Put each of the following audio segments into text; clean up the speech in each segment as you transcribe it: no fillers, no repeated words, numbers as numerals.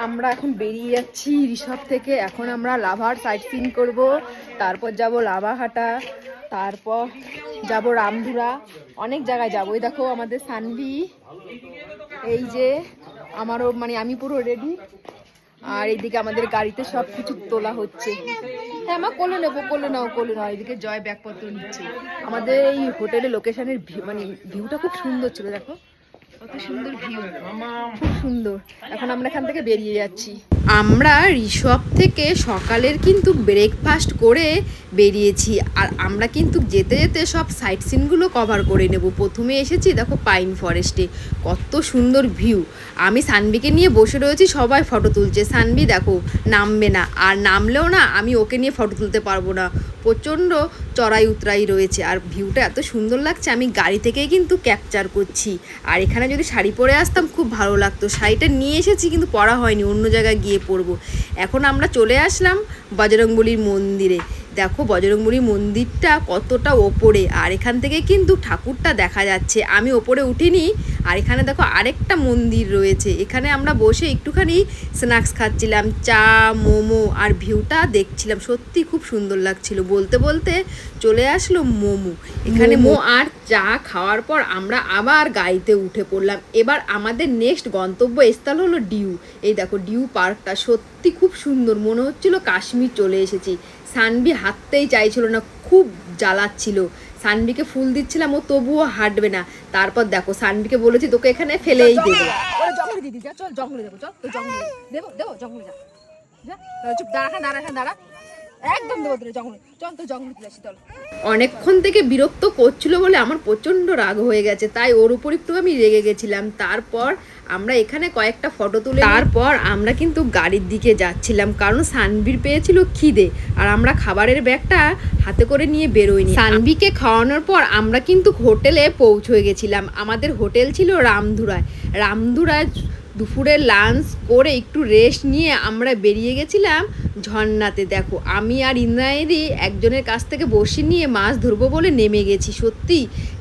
আমরা এখন বেরিয়ে যাচ্ছি রিসর্ট থেকে। এখন আমরা লাভার সাইট সিন করব, তারপর যাব লাভাহাটা, তারপর যাব রামধুরা, অনেক জায়গায় যাবো। এই দেখো আমাদের সানভি, এই যে আমারও মানে আমি পুরো রেডি। আর এইদিকে আমাদের গাড়িতে সব কিছু তোলা হচ্ছে। হ্যাঁ মা কোলে নেবো, কোলে নাও কোলে নাও। এদিকে জয় ব্যাগপত্র নিচ্ছে। আমাদের এই হোটেলের লোকেশনের মানে ভিউটা খুব সুন্দর ছিল, দেখো কত সুন্দর ভিউ, খুব সুন্দর। এখন আমরা এখান থেকে বেরিয়ে যাচ্ছি। আমরা রিসর্ট থেকে সকালের কিন্তু ব্রেকফাস্ট করে বেরিয়েছি। আর আমরা কিন্তু যেতে যেতে সব সাইট সিনগুলো কভার করে নেব। প্রথমে এসেছি দেখো পাইন ফরেস্টে, কত সুন্দর ভিউ। আমি সানভিকে নিয়ে বসে রয়েছি, সবাই ফটো তুলছে। সানভি দেখো নামবে না, আর নামলেও না আমি ওকে নিয়ে ফটো তুলতে পারবো না, প্রচণ্ড চড়াই উতরাই রয়েছে। আর ভিউটা এত সুন্দর লাগছে, আমি গাড়ি থেকেই কিন্তু ক্যাপচার করছি। আর এখানে যদি শাড়ি পরে আসতাম খুব ভালো লাগতো। শাড়িটা নিয়ে এসেছি কিন্তু পরা হয়নি, অন্য জায়গায় গিয়ে পরবো। এখন আমরা চলে আসলাম বজরংবলীর মন্দিরে। দেখো বজরংবলী মন্দিরটা কতটা ওপরে, আর এখান থেকে কিন্তু ঠাকুরটা দেখা যাচ্ছে। আমি ওপরে উঠিনি। আর এখানে দেখো আরেকটা মন্দির রয়েছে, এখানে আমরা বসে একটুখানি স্ন্যাক্স খাচ্ছিলাম, চা মোমো, আর ভিউটা দেখছিলাম। সত্যি খুব সুন্দর লাগছিল। বলতে বলতে চলে আসলো মোমো। এখানে আর চা খাওয়ার পর আমরা আবার গাড়িতে উঠে পড়লাম। এবার আমাদের নেক্সট গন্তব্যস্থল হলো ডিউ। এই দেখো ডিউ পার্কটা সত্যি খুব সুন্দর, মনে হচ্ছিল কাশ্মীর চলে এসেছি। সানভি হাঁটতেই চাইছিল না, খুব জ্বালাচ্ছিল। সানভিকে ফুল দিচ্ছিলাম, ও তবুও হাঁটবে না। তারপর দেখো সানভিকে বলেছি তোকে এখানে ফেলেই দেবো। জঙ্গলে দিদি যা, চল জঙ্গলে দেবো, চল তো জঙ্গলে দেবো দেবো, জঙ্গলে যা, চুপ দাঁড়া দাঁড়া দাঁড়া, একদম দেবো তোর জঙ্গলে, চল তো জঙ্গলে যাচ্ছি চল। অনেকক্ষণ থেকে বিরক্ত করছিল বলে আমার প্রচণ্ড রাগ হয়ে গেছে, তাই ওর উপর একটু আমি রেগে গেছিলাম। তারপর আমরা এখানে কয়েকটা ফটো তুলে তারপর আমরা কিন্তু গাড়ির দিকে যাচ্ছিলাম, কারণ সানভির পেয়েছিল খিদে। আর আমরা খাবারের ব্যাগটা হাতে করে নিয়ে বেরোইনি। সানভিকে খাওয়ানোর পর আমরা কিন্তু হোটেলে পৌঁছে গেছিলাম। আমাদের হোটেল ছিল রামধুরায়। রামধুরায় দুপুরে লাঞ্চ করে একটু রেস্ট নিয়ে আমরা বেরিয়ে গেছিলাম ঝর্ণাতে। দেখো আমি আর ইন্দ্রায়ণী একজনের কাছ থেকে বসে নিয়ে মাছ ধরবো বলে নেমে গেছি। সত্যি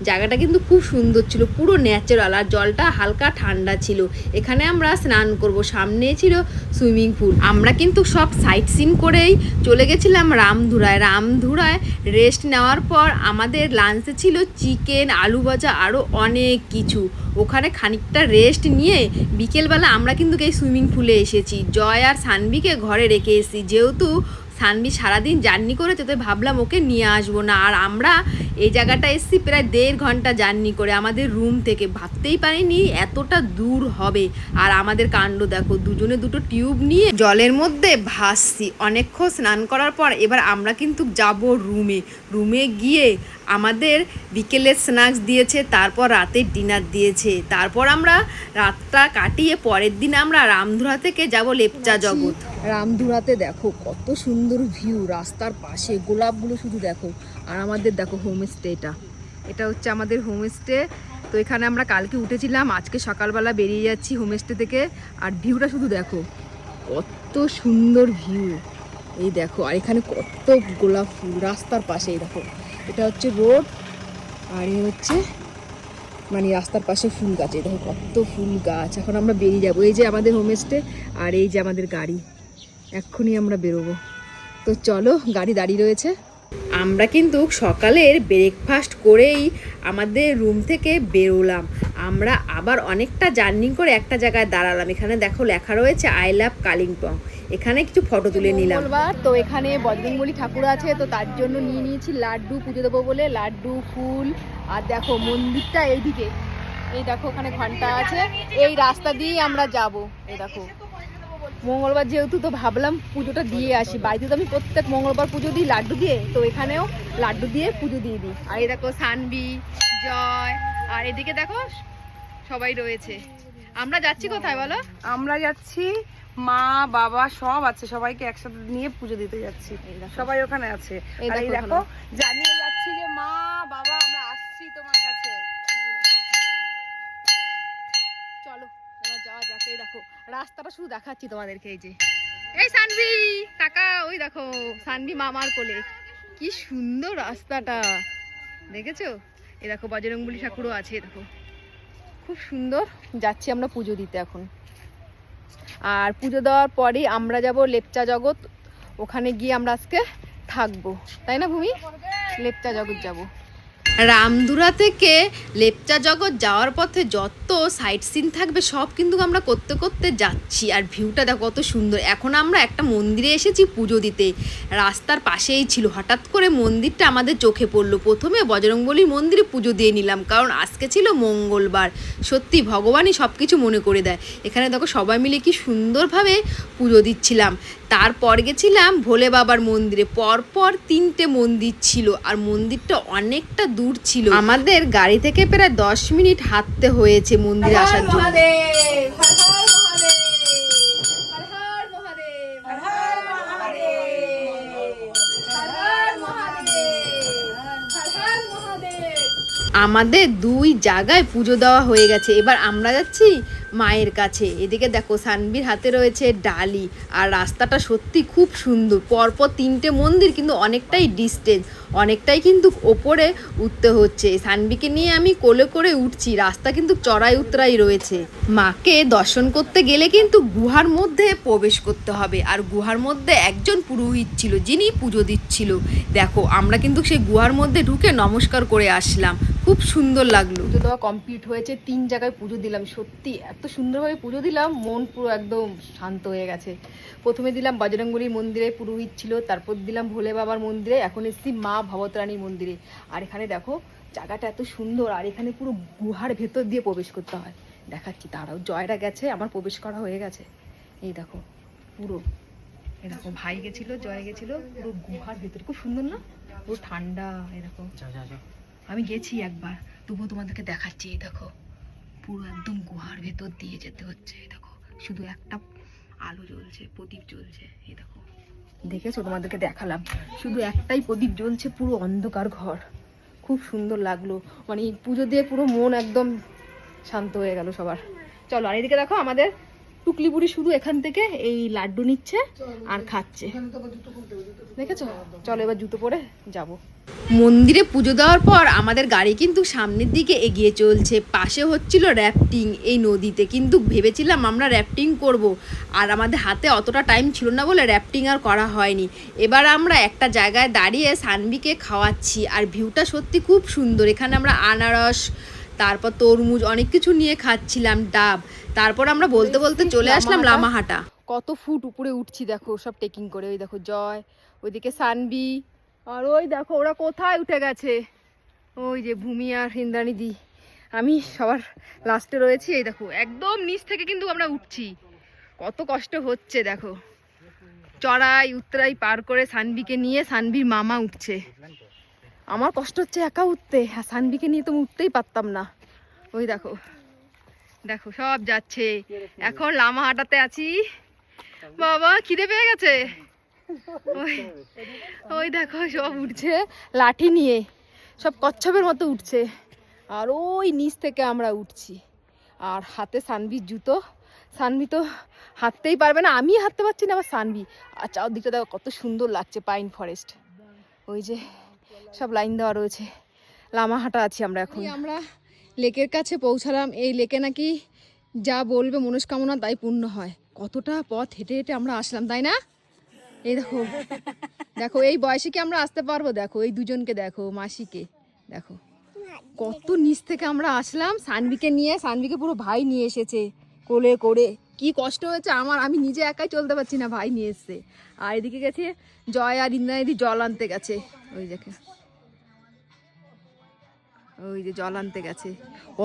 জায়গাটা কিন্তু খুব সুন্দর ছিল, পুরো ন্যাচারাল, আর জলটা হালকা ঠান্ডা ছিল। এখানে আমরা স্নান করব, সামনে ছিল সুইমিং পুল। আমরা কিন্তু সব সাইট সিন করেই চলে গেছিলাম রামধুরায়। রামধুরায় রেস্ট নেওয়ার পর আমাদের লাঞ্চে ছিল চিকেন, আলু ভাজা, আরও অনেক কিছু। ওখানে খানিকটা রেস্ট নিয়ে বিকেলবেলা আমরা কিন্তু এই সুইমিং পুলে এসেছি। জয় আর সানভিকে ঘরে রেখে এসেছি, যেহেতু সানভি সারাদিন জার্নি করেছে, তো ভাবলাম ওকে নিয়ে আসবো না। আর আমরা এই জায়গাটা এসেছি প্রায় 1.5 ঘন্টা জার্নি করে আমাদের রুম থেকে। ভাবতেই পারিনি এতটা দূর হবে। আর আমাদের কাণ্ড দেখো, দুজনে দুটো টিউব নিয়ে জলের মধ্যে ভাসছি। অনেকক্ষণ স্নান করার পর এবার আমরা কিন্তু যাব রুমে। রুমে গিয়ে আমাদের বিকেলের স্ন্যাক্স দিয়েছে, তারপর রাতের ডিনার দিয়েছে। তারপর আমরা রাতটা কাটিয়ে পরের দিন আমরা রামধুরা থেকে যাব লেপচা জগৎ। রামধুরাতে দেখো কত সুন্দর ভিউ, রাস্তার পাশে গোলাপগুলো শুধু দেখো। আর আমাদের দেখো হোমস্টেটা, এটা হচ্ছে আমাদের হোমস্টে। তো এখানে আমরা কালকে উঠেছিলাম, আজকে সকালবেলা বেরিয়ে যাচ্ছি হোমস্টে থেকে। আর ভিউটা শুধু দেখো কত সুন্দর ভিউ, এই দেখো। আর এখানে কত গোলাপ ফুল রাস্তার পাশে, এই দেখো এটা হচ্ছে রোড, আর এই হচ্ছে মানে রাস্তার পাশে ফুল গাছ। এই দেখো কত ফুল গাছ। এখন আমরা বেরিয়ে যাবো, এই যে আমাদের হোমস্টে আর এই যে আমাদের গাড়ি, এক্ষুনি আমরা বেরোবো। তো চলো, গাড়ি দাঁড়িয়ে রয়েছে। আমরা কিন্তু সকালের ব্রেকফাস্ট করেই আমাদের রুম থেকে বেরোলাম। আমরা আবার অনেকটা জার্নি করে একটা জায়গায় দাঁড়ালাম। এখানে দেখো লেখা রয়েছে আই লাভ কালিম্পং। এখানে কিছু ফটো তুলে নিলাম। তো এখানে বজরংবলী ঠাকুর আছে, তো তার জন্য নিয়ে নিয়েছি লাড্ডু, পুজো দেবো বলে লাড্ডু, ফুল। আর দেখো মন্দিরটা এইদিকে, এই দেখো ওখানে ঘন্টা আছে। এই রাস্তা দিয়েই আমরা যাব। এই দেখো মঙ্গলবার যেহেতু, তো ভাবলাম পুজোটা দিয়ে আসি। বাড়িতে তো আমি প্রত্যেক মঙ্গলবার পুজো দিই লাড্ডু দিয়ে, তো এখানেও লাড্ডু দিয়ে পুজো দিয়ে দিই। আর এই দেখো সানভি, জয়, আর এদিকে দেখো সবাই রয়েছে। আমরা যাচ্ছি কোথায় বলো? আমরা যাচ্ছি, মা বাবা সব আছে, সবাইকে একসাথে নিয়ে পুজো দিতে যাচ্ছি। সবাই ওখানে আছে। এই দেখো জানিয়ে যাচ্ছি যে মা বাবা আমরা আসছি তোমার কাছে। চলো এবার যাওয়া যাক। এই দেখো রাস্তাটা শুধু দেখাচ্ছি তোমাদেরকে। এই যে এই সানভি কাকা, ওই দেখো সানভি মামার কোলে, কি সুন্দর রাস্তাটা দেখেছো? এই দেখো বজরংবলী ঠাকুরও আছে, দেখো খুব সুন্দর। যাচ্ছি আমরা পুজো দিতে এখন। আর পুজো দেওয়ার পরেই আমরা যাব লেপচা জগৎ, ওখানে গিয়ে আমরা আজকে থাকবো, তাই না ভূমি? লেপচা জগৎ যাব। রামধুরা থেকে লেপচা জগৎ যাওয়ার পথে যত সাইট সিন থাকবে সব কিন্তু আমরা করতে করতে যাচ্ছি। আর ভিউটা দেখো কত সুন্দর। এখন আমরা একটা মন্দিরে এসেছি পুজো দিতে, রাস্তার পাশেই ছিল। হঠাৎ করে মন্দিরটা আমাদের চোখে পড়লো। প্রথমে বজরংবলীর মন্দিরে পুজো দিয়ে নিলাম, কারণ আজকে ছিল মঙ্গলবার। সত্যি ভগবানই সব কিছু মনে করে দেয়। এখানে দেখো সবাই মিলে কি সুন্দরভাবে পুজো দিচ্ছিলাম। তারপর গেছিলাম ভোলে বাবার মন্দিরে। পরপর 3টে মন্দির ছিল, আর মন্দিরটা অনেকটা দূর ছিল। আমাদের গাড়ি থেকে প্রায় 10 মিনিট হাঁটতে হয়েছে মন্দিরে আসার জন্য। আমাদের 2 জায়গায় পুজো দেওয়া হয়ে গেছে। এবার আমরা যাচ্ছি মায়ের কাছে। এদিকে দেখো সানভির হাতে রয়েছে ডালি, আর রাস্তাটা সত্যি খুব সুন্দর। পরপর 3টে মন্দির, কিন্তু অনেকটাই ডিস্টেন্স, অনেকটাই কিন্তু ওপরে উঠতে হচ্ছে। সানভিকে নিয়ে আমি কোলে করে উঠছি। রাস্তা কিন্তু চড়াই উতরাই রয়েছে। মাকে দর্শন করতে গেলে কিন্তু গুহার মধ্যে প্রবেশ করতে হবে, আর গুহার মধ্যে একজন পুরোহিত ছিল যিনি পুজো দিচ্ছিল। দেখো আমরা কিন্তু সেই গুহার মধ্যে ঢুকে নমস্কার করে আসলাম, খুব সুন্দর লাগলো। পুজো দেওয়া কমপ্লিট হয়েছে, 3 জায়গায় পুজো দিলাম। সত্যি এত সুন্দরভাবে পুজো দিলাম, মন পুরো একদম শান্ত হয়ে গেছে। প্রথমে দিলাম বজরংবলীর মন্দিরে, পুরোহিত ছিল। তারপর দিলাম ভোলে বাবার মন্দিরে, এখন এসেছি মা ভবতারানীর মন্দিরে। আর এখানে দেখো জায়গাটা এত সুন্দর, আর এখানে পুরো গুহার ভেতর দিয়ে প্রবেশ করতে হয়। দেখাচ্ছি তারাও। জয়রা গেছে, আমার প্রবেশ করা হয়ে গেছে। এই দেখো পুরো, এই দেখো ভাই গেছিল, জয় গেছিল। পুরো গুহার ভেতর খুব সুন্দর না? পুরো ঠান্ডা। এরকম আমি গেছি একবার, তবুও তোমাদেরকে দেখাচ্ছি। এই দেখো পুরো একদম গুহার ভেতর দিয়ে যেতে হচ্ছে। এই দেখো শুধু একটা আলো জ্বলছে, প্রদীপ জ্বলছে। এই দেখো দেখেছো, তোমাদেরকে দেখালাম, শুধু একটাই প্রদীপ জ্বলছে, পুরো অন্ধকার ঘর। খুব সুন্দর লাগলো, মানে পুজো দিয়ে পুরো মন একদম শান্ত হয়ে গেল সবার। চলো, আর এদিকে দেখো আমাদের টুকলি বুড়ি শুধু এখান থেকে এই লাড্ডু নিচ্ছে আর খাচ্ছে, দেখেছো? চলো এবার জুতো পরে যাব। মন্দিরে পুজো দেওয়ার পর আমাদের গাড়ি কিন্তু সামনের দিকে এগিয়ে চলছে। পাশে হচ্ছিল র্যাফটিং এই নদীতে, কিন্তু ভেবেছিলাম আমরা র্যাফটিং করব, আর আমাদের হাতে অতটা টাইম ছিল না বলে র্যাফটিং আর করা হয়নি। এবার আমরা একটা জায়গায় দাঁড়িয়ে সানভিকে খাওয়াচ্ছি, আর ভিউটা সত্যি খুব সুন্দর। এখানে আমরা আনারস, তারপর তরমুজ, অনেক কিছু নিয়ে খাচ্ছিলাম, ডাব। তারপর আমরা বলতে বলতে চলে আসলাম লামাহাটা। কত ফুট উপরে উঠছি দেখো, সব টেকিং করে। ওই দেখো জয়, ওইদিকে সানভি, আর ওই দেখো ওরা কোথায় উঠে গেছে, ওই যে ভূমি আর ইন্দ্রাণী দি। আমি সবার লাস্টে রয়েছি। এই দেখো একদম নিচ থেকে কিন্তু আমরা উঠছি, কত কষ্ট হচ্ছে দেখো। চড়াই উতরাই পার করে সানভিকে নিয়ে সানভির মামা উঠছে। আমার কষ্ট হচ্ছে একা উঠতে, আর সানভিকে নিয়ে তো উঠতেই পারতাম না। ওই দেখো দেখো সব যাচ্ছে। এখন লামাহাটাতে আছি। বাবা খিদে পেয়ে গেছে। ওই দেখো সব উঠছে লাঠি নিয়ে, সব কচ্ছপের মতো উঠছে। আর ওই নিচ থেকে আমরা উঠছি, আর হাতে সানভির জুতো। সানভি তো হাঁটতেই পারবে না, আমি হাঁটতে পারছি না, আবার সানভি। আর চারদিকটা দেখো কত সুন্দর লাগছে, পাইন ফরেস্ট। ওই যে সব লাইন দেওয়া রয়েছে। লামাহাটা আছি আমরা এখন। আমরা লেকের কাছে পৌঁছালাম। এই লেকে নাকি যা বলবে মনস্কামনা তাই পূর্ণ হয়। কতটা পথ হেঁটে হেঁটে আমরা আসলাম, তাই না? এই দেখো দেখো এই বয়সে কি আমরা আসতে পারবো? দেখো এই দুজনকে দেখো, মাসিকে দেখো, কত নিচ থেকে আমরা আসলাম সানভিকে নিয়ে। সানভিকে পুরো ভাই নিয়ে এসেছে কোলে করে। কি কষ্ট হয়েছে আমার, আমি নিজে একাই চলতে পারছি না, ভাই নিয়ে এসছে। আর এদিকে গেছে জয় আর ইন্দ্রাণী জল আনতে গেছে। ওই দেখে ওই যে জল আনতে গেছে।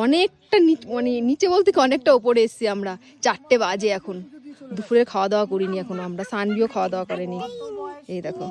অনেকটা মানে নিচে বলতে কি অনেকটা ওপরে এসছি আমরা। 4টে বাজে এখন, দুপুরে খাওয়া দাওয়া করিনি এখনো আমরা, সানভিও খাওয়া দাওয়া করেনি। এই দেখো